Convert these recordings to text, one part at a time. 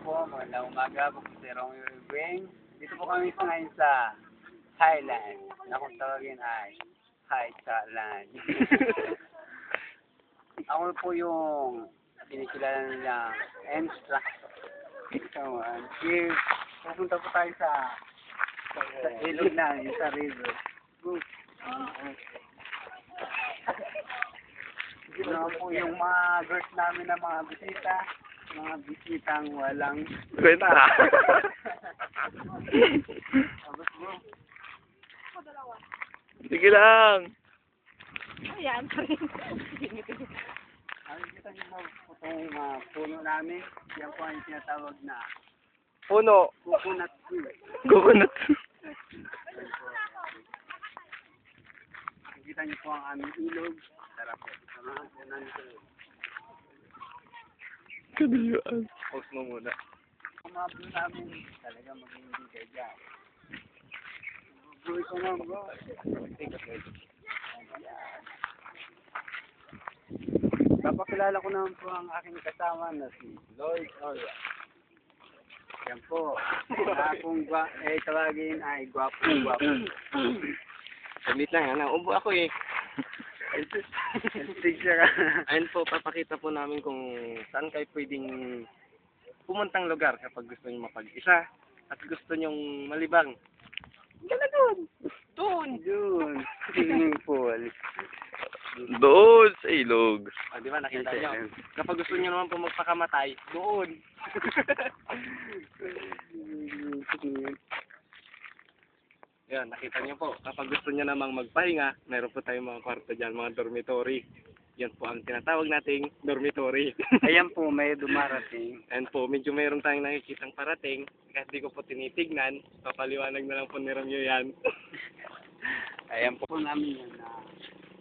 po, magandang umaga po si Romeo Irving. Dito po kami ngayon sa Highland, na kung tawagin ay High Land. Ako po yung kinikilala nilang instructor. Come on, cheers! Pupunta po tayo sa ilog namin, sa river. Ito naman po yung mga girls namin na mga bisita. Mga bisitang walang Kwenta. Sige lang. Ayan, sorry. Nakikita niyo po itong mga puno namin. Yan po ang tinatawag na Puno. coconut tree. Coconut. Nakikita niyo po ang aming ilog. Tara po. Samahan po namin kayo. Kadilaan. Pause mo muna. Ang mga blue namin talaga mag-iindi kayo dyan. Bro, ito nga bro. Papakilala ko naman po ang aking kasama na si Lloyd Oria. Yan po. Akong tawagin ay gwapong. Saglit lang, ubo ako eh. Picture ka. Ayun po, papakita po namin kung saan kayo pwedeng pumuntang lugar kapag gusto nyo mapag-isa at gusto nyong malibang. Gala doon! Doon! Doon. Swimming pool. Doon sa ilog. Ah, Di ba, nakita nyo? Kapag gusto nyo naman po magpakamatay, doon! Yan, nakita nyo po. Kapag gusto nyo namang magpahinga, meron po tayong mga kwarto dyan, mga dormitory. Yan po ang tinatawag nating dormitory. Ayan po, may dumarating. And po, medyo mayroon tayong nakikitang parating. Kahit di ko po tinitignan, papaliwanag na lang po ni Romeo yan. Ayan po namin yan na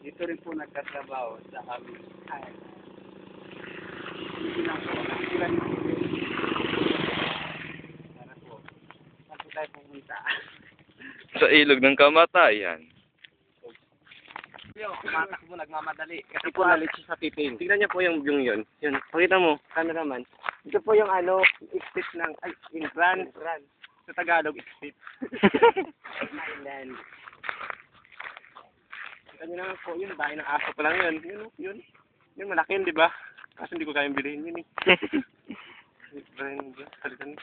dito rin po nagtatrabaho sa kami. Ay. Hindi lang po. Sila nyo. Tara po. Saan po tayo pumunta? Sa ilog ng kamatayan. Kumatakbo, nagmamadali. Kasi po nalit siya sa titing. Tignan niyo po yung view yun. Yun, pakita mo, cameraman. Ito po yung exit ng, entrance. Sa Tagalog, exit. Island. Kita niyo naman po, yun, bahay ng aso pa lang yun. Yun. Yun, malaki yun, di ba? Kasi hindi ko kayang bilhin yun eh. Brian, salitan.